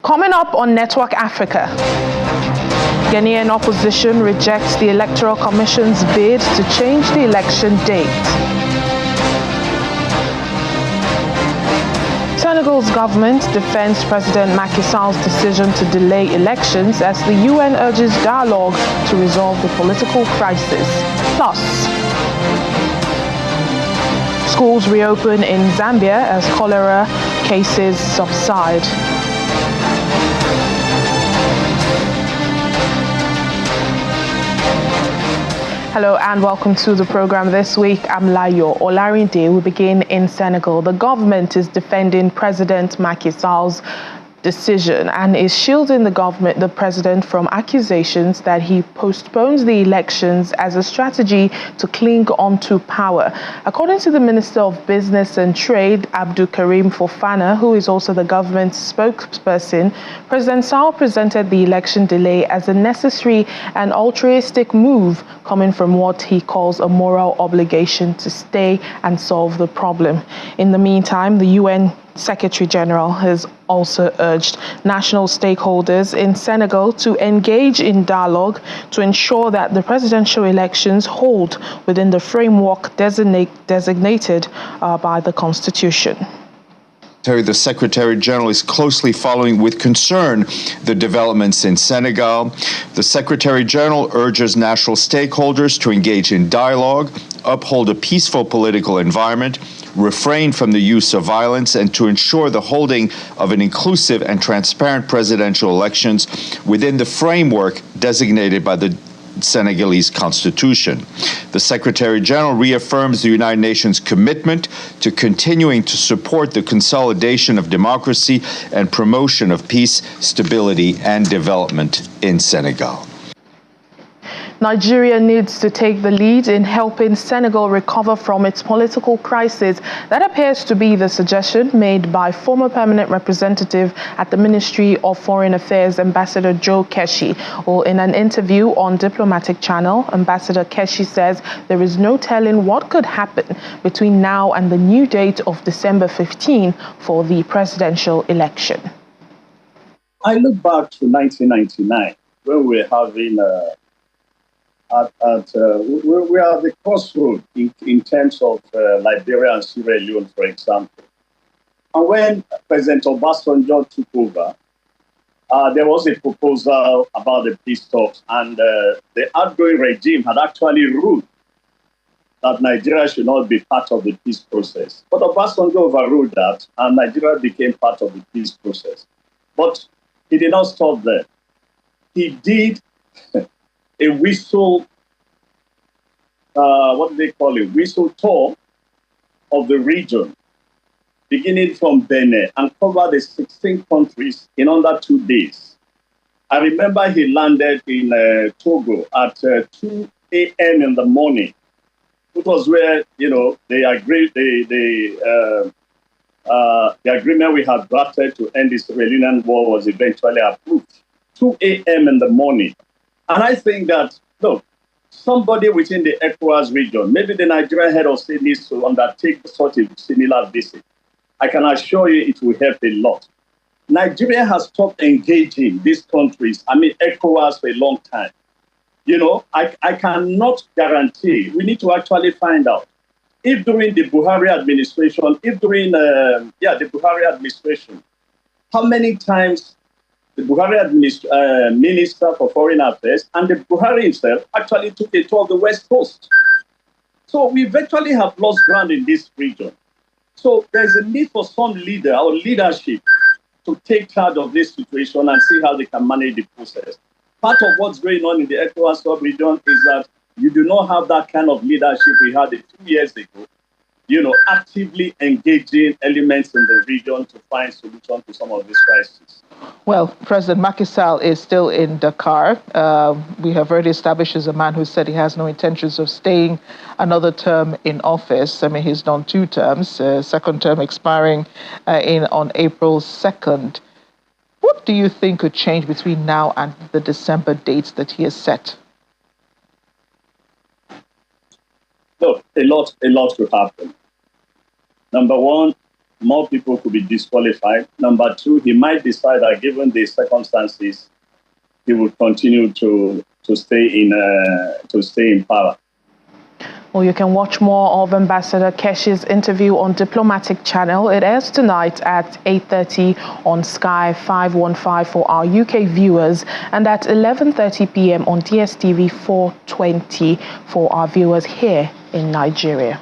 Coming up on Network Africa, Ghanaian opposition rejects the Electoral Commission's bid to change the election date. Senegal's government defends President Macky Sall's decision to delay elections as the UN urges dialogue to resolve the political crisis. Plus, schools reopen in Zambia as cholera cases subside. Hello and welcome to the program this week. I'm Layo Olarinde. We begin in Senegal. The government is defending President Macky Sall's decision and is shielding the president from accusations that he postpones the elections as a strategy to cling onto power. According to the Minister of Business and Trade, Abdul Karim Fofana, who is also the government's spokesperson, President Sall presented the election delay as a necessary and altruistic move coming from what he calls a moral obligation to stay and solve the problem. In the meantime, the UN Secretary General has also urged national stakeholders in Senegal to engage in dialogue to ensure that the presidential elections hold within the framework designated by the Constitution. The Secretary General is closely following with concern the developments in Senegal. The Secretary General urges national stakeholders to engage in dialogue, uphold a peaceful political environment, refrain from the use of violence, and to ensure the holding of an inclusive and transparent presidential elections within the framework designated by the Senegalese Constitution. The Secretary General reaffirms the United Nations commitment to continuing to support the consolidation of democracy and promotion of peace, stability, and development in Senegal. Nigeria needs to take the lead in helping Senegal recover from its political crisis. That appears to be the suggestion made by former permanent representative at the Ministry of Foreign Affairs, Ambassador Joe Keshi. Well, in an interview on Diplomatic Channel, Ambassador Keshi says there is no telling what could happen between now and the new date of December 15 for the presidential election. I look back to 1999 when we were having we are at the crossroad in terms of Liberia and Sierra Leone, for example. And when President Obasanjo took over, there was a proposal about the peace talks, and the outgoing regime had actually ruled that Nigeria should not be part of the peace process. But Obasanjo overruled that, and Nigeria became part of the peace process. But he did not stop there. He did a whistle, whistle tour of the region, beginning from Benin, and covered the 16 countries in under 2 days. I remember he landed in Togo at 2 a.m. in the morning. It was where, they agreed, the agreement we had drafted to end the Sierra war was eventually approved. 2 a.m. in the morning. And I think that, look, somebody within the ECOWAS region, maybe the Nigerian head of state needs to undertake such a similar visit. I can assure you it will help a lot. Nigeria has stopped engaging these countries, ECOWAS, for a long time. I cannot guarantee, we need to actually find out if during the Buhari administration, how many times the Buhari Minister for Foreign Affairs and the Buhari himself actually took a tour of the West Coast. So we virtually have lost ground in this region. So there's a need for some leader or leadership to take charge of this situation and see how they can manage the process. Part of what's going on in the ECOWAS sub-region is that you do not have that kind of leadership we had 2 years ago, actively engaging elements in the region to find solutions to some of these crises. Well, President Macky Sall is still in Dakar. We have already established as a man who said he has no intentions of staying another term in office. He's done 2 terms, second term expiring on April 2nd. What do you think could change between now and the December dates that he has set? Look, a lot could happen. Number one, more people could be disqualified. Number two, he might decide that given the circumstances, he will continue to stay in power. Well, you can watch more of Ambassador Keshi's interview on Diplomatic Channel. It airs tonight at 8:30 on Sky 515 for our UK viewers and at 11:30 p.m. on DSTV 420 for our viewers here in Nigeria.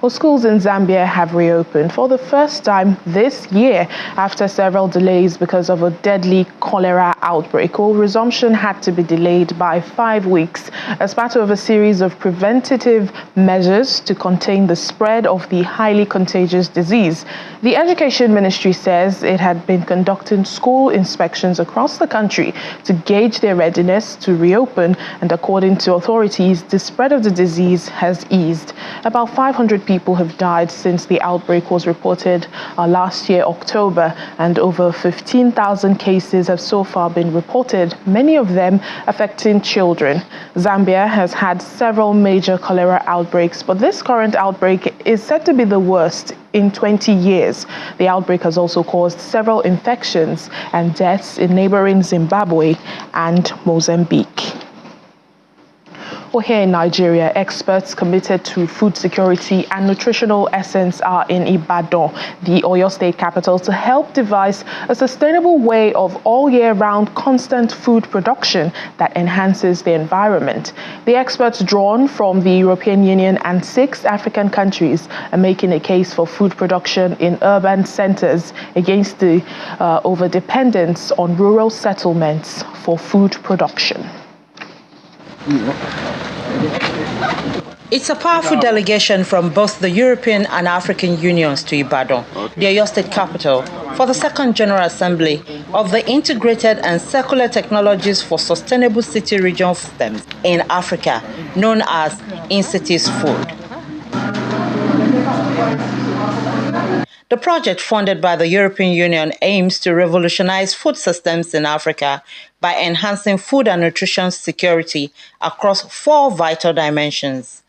Well, schools in Zambia have reopened for the first time this year after several delays because of a deadly cholera outbreak. Well, resumption had to be delayed by 5 weeks as part of a series of preventative measures to contain the spread of the highly contagious disease. The Education Ministry says it had been conducting school inspections across the country to gauge their readiness to reopen, and according to authorities, the spread of the disease has eased. About 500 people have died since the outbreak was reported last year, October, and over 15,000 cases have so far been reported, many of them affecting children. Zambia has had several major cholera outbreaks, but this current outbreak is said to be the worst in 20 years. The outbreak has also caused several infections and deaths in neighboring Zimbabwe and Mozambique. Well, here in Nigeria, experts committed to food security and nutritional essence are in Ibadan, the Oyo State capital, to help devise a sustainable way of all-year-round constant food production that enhances the environment. The experts, drawn from the European Union and 6 African countries, are making a case for food production in urban centers against the overdependence on rural settlements for food production. It's a powerful delegation from both the European and African unions to Ibadan, the Oyo State capital, for the second General Assembly of the Integrated and Circular Technologies for Sustainable City Region Systems in Africa, known as In-Cities Food. The project, funded by the European Union, aims to revolutionize food systems in Africa by enhancing food and nutrition security across 4 vital dimensions: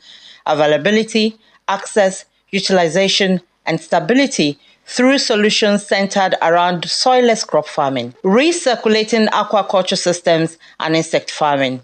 availability, access, utilization, and stability through solutions centered around soilless crop farming, recirculating aquaculture systems, and insect farming.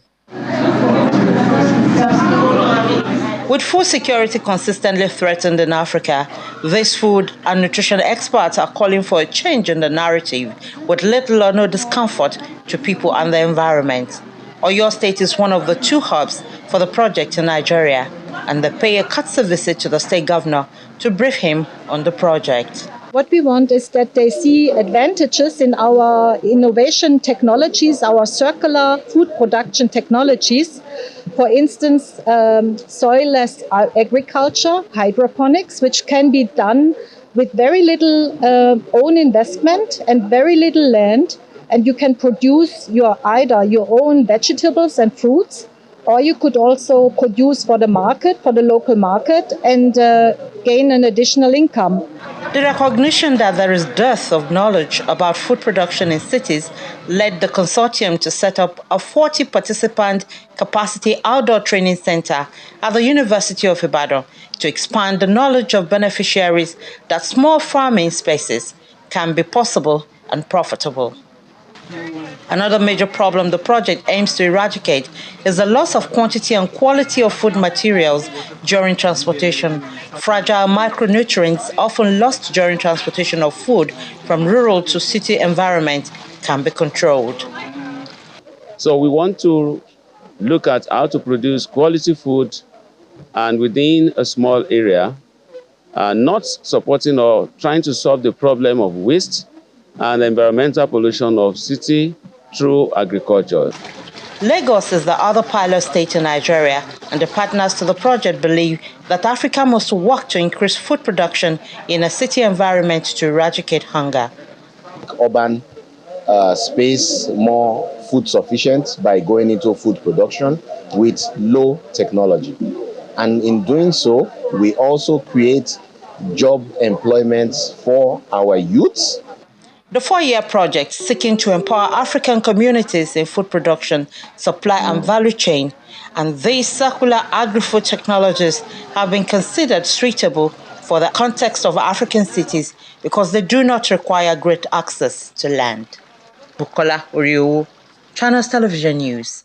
With food security consistently threatened in Africa, these food and nutrition experts are calling for a change in the narrative with little or no discomfort to people and the environment. Oyo State is one of the 2 hubs for the project in Nigeria, and they pay a courtesy visit to the state governor to brief him on the project. What we want is that they see advantages in our innovation technologies, our circular food production technologies. For instance, soilless agriculture, hydroponics, which can be done with very little own investment and very little land. And you can produce either your own vegetables and fruits, or you could also produce for the market, for the local market, and gain an additional income. The recognition that there is dearth of knowledge about food production in cities led the consortium to set up a 40-participant capacity outdoor training center at the University of Ibadan to expand the knowledge of beneficiaries that small farming spaces can be possible and profitable. Another major problem the project aims to eradicate is the loss of quantity and quality of food materials during transportation. Fragile micronutrients, often lost during transportation of food from rural to city environment, can be controlled. So we want to look at how to produce quality food and within a small area, not supporting or trying to solve the problem of waste and environmental pollution of city through agriculture. Lagos is the other pilot state in Nigeria, and the partners to the project believe that Africa must work to increase food production in a city environment to eradicate hunger. Urban space more food sufficient by going into food production with low technology. And in doing so, we also create job employment for our youths. The 4-year project, seeking to empower African communities in food production, supply and value chain, and these circular agri-food technologies have been considered suitable for the context of African cities because they do not require great access to land. Bukola Oriowo, Channels Television News.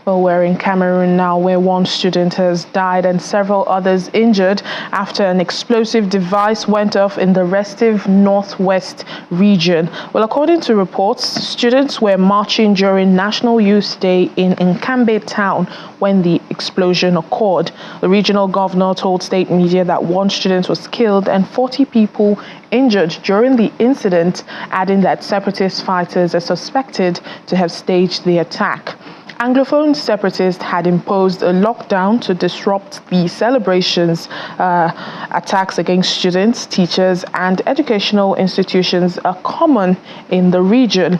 Well, we're in Cameroon now, where one student has died and several others injured after an explosive device went off in the restive northwest region. Well, according to reports, students were marching during National Youth Day in Nkambe town when the explosion occurred. The regional governor told state media that one student was killed and 40 people injured during the incident, adding that separatist fighters are suspected to have staged the attack. Anglophone separatists had imposed a lockdown to disrupt the celebrations. Attacks against students, teachers, and educational institutions are common in the region.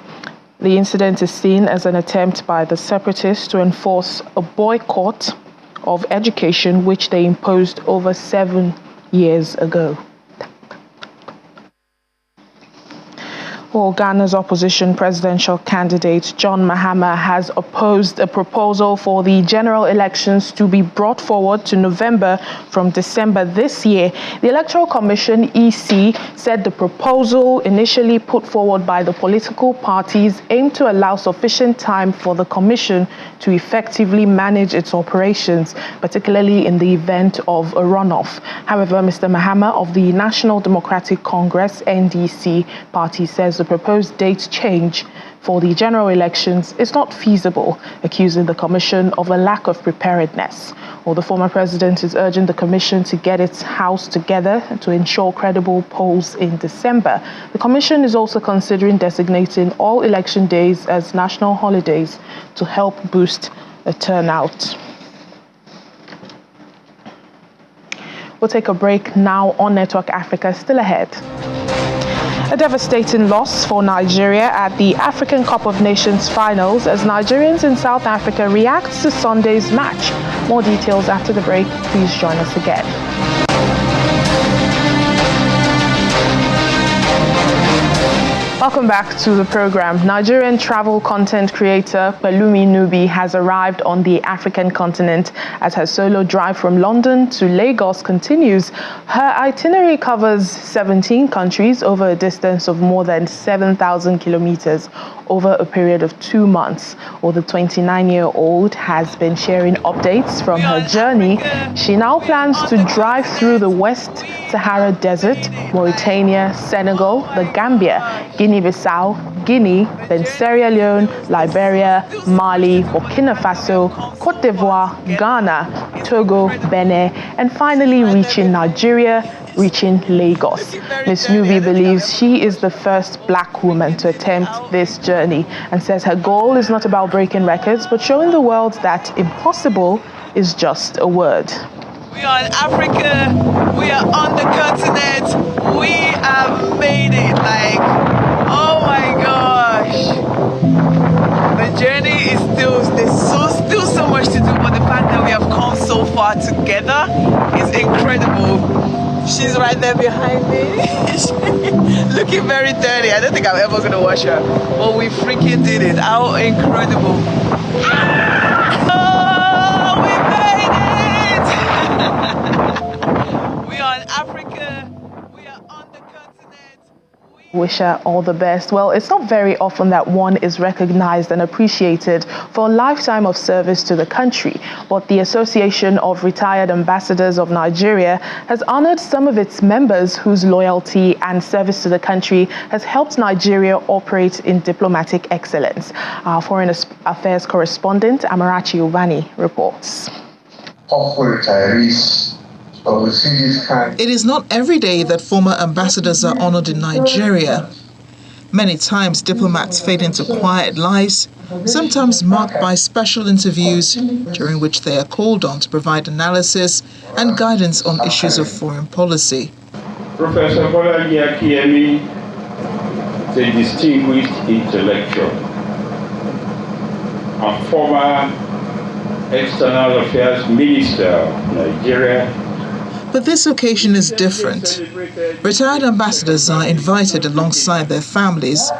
The incident is seen as an attempt by the separatists to enforce a boycott of education, which they imposed over 7 years ago. Well, Ghana's opposition presidential candidate John Mahama has opposed a proposal for the general elections to be brought forward to November from December this year. The Electoral Commission, EC, said the proposal initially put forward by the political parties aimed to allow sufficient time for the Commission to effectively manage its operations, particularly in the event of a runoff. However, Mr. Mahama of the National Democratic Congress, NDC, party says the proposed date change for the general elections is not feasible, accusing the Commission of a lack of preparedness. Well, the former president is urging the Commission to get its house together to ensure credible polls in December. The Commission is also considering designating all election days as national holidays to help boost the turnout. We'll take a break now. On Network Africa, still ahead. A devastating loss for Nigeria at the African Cup of Nations finals as Nigerians in South Africa react to Sunday's match. More details after the break. Please join us again. Welcome back to the program. Nigerian travel content creator Pelumi Nubi has arrived on the African continent as her solo drive from London to Lagos continues. Her itinerary covers 17 countries over a distance of more than 7,000 kilometers over a period of 2 months. Well, the 29-year-old has been sharing updates from her journey. She now plans to drive through the West Sahara Desert, Mauritania, Senegal, the Gambia, Guinea-Bissau, Guinea, then Sierra Leone, Liberia, Mali, Burkina Faso, Cote d'Ivoire, Ghana, Togo, Benin, and finally reaching Nigeria, reaching Lagos. Ms. Nubi believes she is the first black woman to attempt this journey and says her goal is not about breaking records, but showing the world that impossible is just a word. We are in Africa, we are on the continent, we have made it, like, oh my gosh. The journey is still so much to do, but the fact that we have come so far together is incredible. She's right there behind me, looking very dirty. I don't think I'm ever gonna wash her, but we freaking did it. How incredible. Wish her all the best. Well, it's not very often that one is recognized and appreciated for a lifetime of service to the country, but the Association of Retired Ambassadors of Nigeria has honored some of its members whose loyalty and service to the country has helped Nigeria operate in diplomatic excellence. Our Foreign Affairs correspondent, Amarachi Ubani, reports. Hopeful retirees. It is not every day that former ambassadors are honored in Nigeria. Many times diplomats fade into quiet lives, sometimes marked by special interviews during which they are called on to provide analysis and guidance on issues of foreign policy. Professor Bolaji Akiemi is a distinguished intellectual and former External Affairs Minister of Nigeria. But this occasion is different. Retired ambassadors are invited alongside their families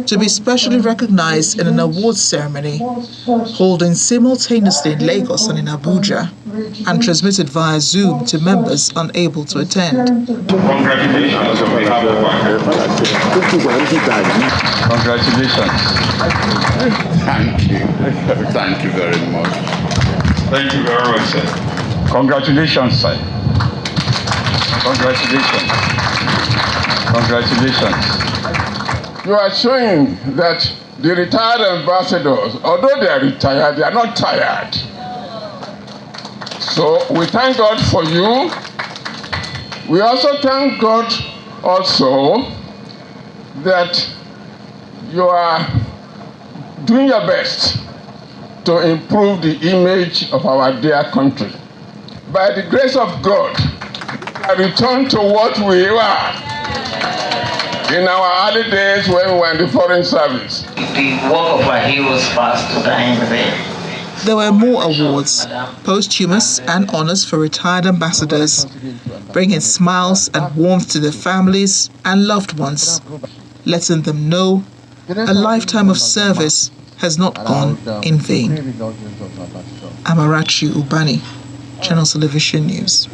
to be specially recognized in an awards ceremony holding simultaneously in Lagos and in Abuja. and transmitted via Zoom to members unable to attend. Congratulations on behalf of our Congratulations. Thank you. Thank you very much. Thank you very much, sir. Congratulations, sir. Congratulations. Congratulations. You are showing that the retired ambassadors, although they are retired, they are not tired. So we thank God for you. We also thank God also that you are doing your best to improve the image of our dear country. By the grace of God, I return to what we were in our early days when we were in the foreign service. The work of our heroes passed to die in vain. There were more awards, posthumous and honors for retired ambassadors, bringing smiles and warmth to their families and loved ones, letting them know a lifetime of service has not gone in vain. Amarachi Ubani, Channel Television News.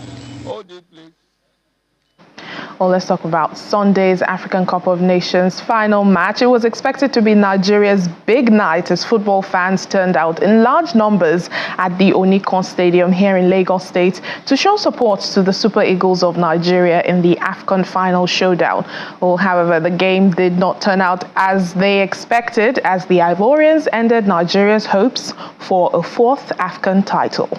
Well, let's talk about Sunday's African Cup of Nations final match. It was expected to be Nigeria's big night as football fans turned out in large numbers at the Onikon Stadium here in Lagos State to show support to the Super Eagles of Nigeria in the AFCON final showdown. Well, however, the game did not turn out as they expected as the Ivorians ended Nigeria's hopes for a fourth AFCON title.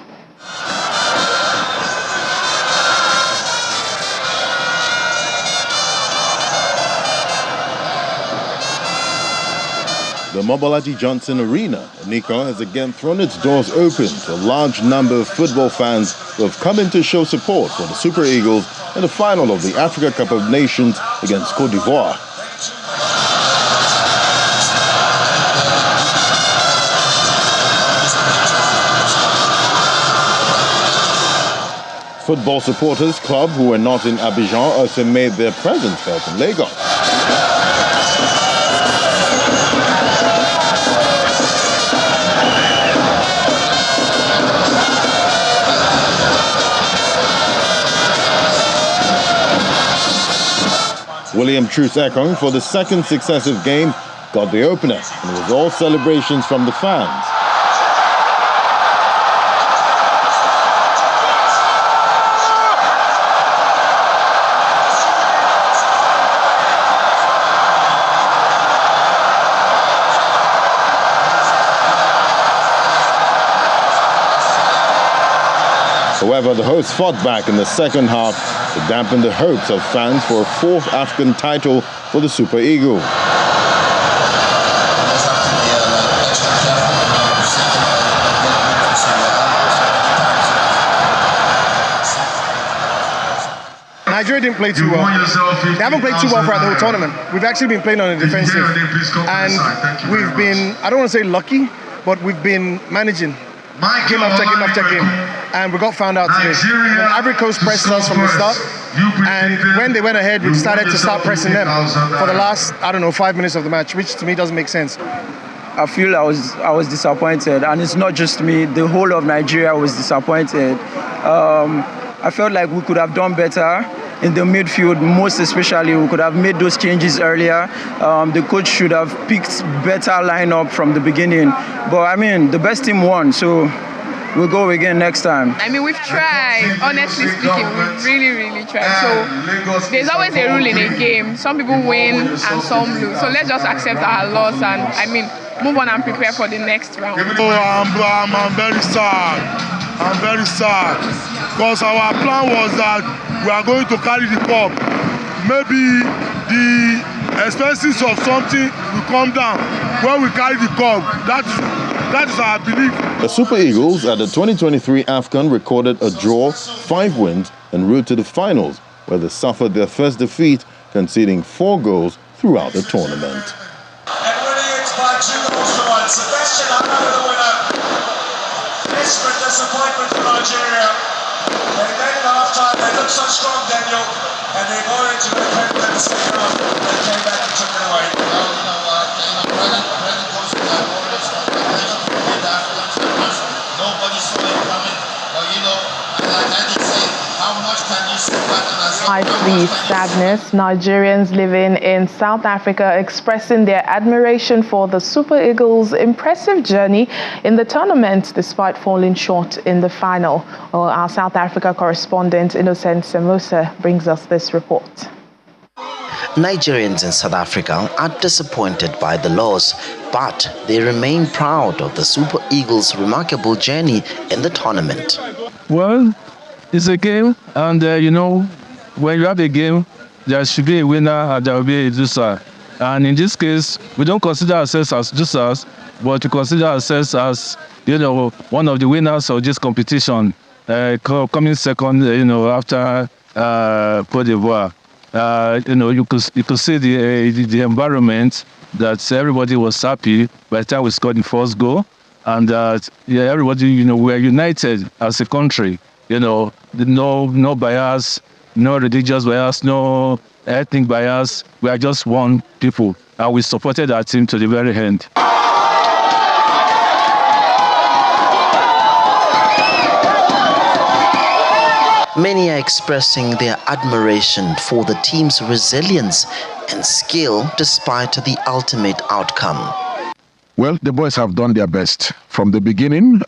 The Mobolaji Johnson Arena, Onikon, has again thrown its doors open to a large number of football fans who have come in to show support for the Super Eagles in the final of the Africa Cup of Nations against Côte d'Ivoire. Football Supporters Club, who were not in Abidjan, also made their presence felt in Lagos. William Truce Ekong, for the second successive game, got the opener, and it was all celebrations from the fans. However, the hosts fought back in the second half to dampen the hopes of fans for a fourth AFCON title for the Super Eagles. Nigeria didn't play too well. They haven't played too well throughout the whole tournament. We've actually been playing on the defensive. And we've been, I don't want to say lucky, but we've been managing game after game after game. And we got found out today. And Ivory Coast pressed us from the start. And when they went ahead, we started to start pressing them for the last, 5 minutes of the match, which to me doesn't make sense. I feel I was disappointed, and it's not just me. The whole of Nigeria was disappointed. I felt like we could have done better in the midfield, most especially. We could have made those changes earlier. The coach should have picked better lineup from the beginning. But I mean, the best team won, so we'll go again next time. I mean, we've tried, honestly speaking, we've really tried. So there's always a rule in a game. Some people win and some lose. So let's just accept our loss and, move on and prepare for the next round. I'm very sad. I'm very sad. Because our plan was that we are going to carry the cup. Maybe the expenses of something will come down when we carry the cup. That is our belief. The Super Eagles at the 2023 AFCON recorded a draw, 5 wins, en route to the finals, where they suffered their first defeat, conceding 4 goals throughout the tournament. And winning it by 2 goals to 1. Sebastian Mahama, the winner. Desperate disappointment for Nigeria. They led at half-time, they looked so strong, Daniel, and they got into the pen in the second half. They came back and took it away. Nobody saw it coming, but deep sadness. Nigerians living in South Africa expressing their admiration for the Super Eagles' impressive journey in the tournament despite falling short in the final. Well, our South Africa correspondent Innocent Semosa brings us this report. Nigerians in South Africa are disappointed by the loss, but they remain proud of the Super Eagles' remarkable journey in the tournament. Well, it's a game, and when you have a game, there should be a winner and there will be a loser. And in this case, we don't consider ourselves as losers, but we consider ourselves as, one of the winners of this competition, coming second, after Côte d'Ivoire. You could see the environment that everybody was happy by the time we scored the first goal, and everybody, we are united as a country. No bias, no religious bias, no ethnic bias. We are just one people, and we supported our team to the very end. Many are expressing their admiration for the team's resilience and skill despite the ultimate outcome. Well, the boys have done their best. From the beginning,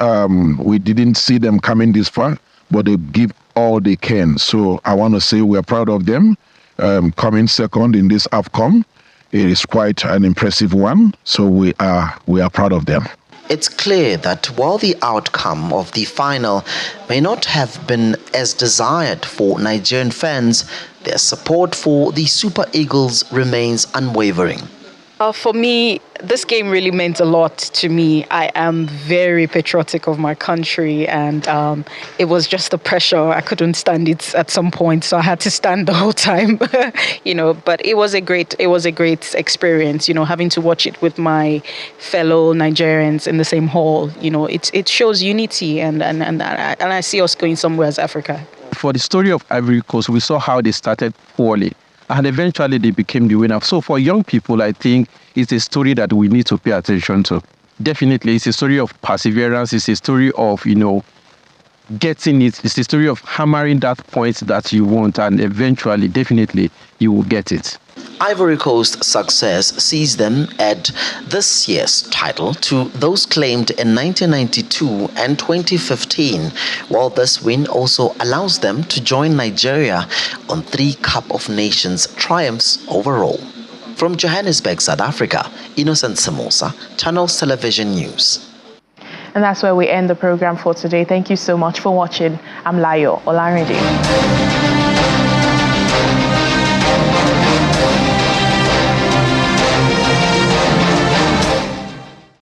we didn't see them coming this far, but they give all they can. So I want to say we're proud of them. Coming second in this AFCON, it is quite an impressive one. So we are proud of them. It's clear that while the outcome of the final may not have been as desired for Nigerian fans, their support for the Super Eagles remains unwavering. For me, this game really meant a lot to me. I am very patriotic of my country, and it was just the pressure. I couldn't stand it at some point, so I had to stand the whole time. But it was a great experience. Having to watch it with my fellow Nigerians in the same hall. It shows unity, and I see us going somewhere as Africa. For the story of Ivory Coast, we saw how they started poorly, and eventually they became the winner. So for young people, I think it's a story that we need to pay attention to. Definitely, it's a story of perseverance. It's a story of, getting it. It's a story of hammering that point that you want, and eventually, definitely, you will get it. Ivory Coast's success sees them add this year's title to those claimed in 1992 and 2015, while this win also allows them to join Nigeria on 3 Cup of Nations triumphs overall. From Johannesburg, South Africa, Innocent Semosa, Channels Television News. And that's where we end the program for today. Thank you so much for watching. I'm Layo Olarinde.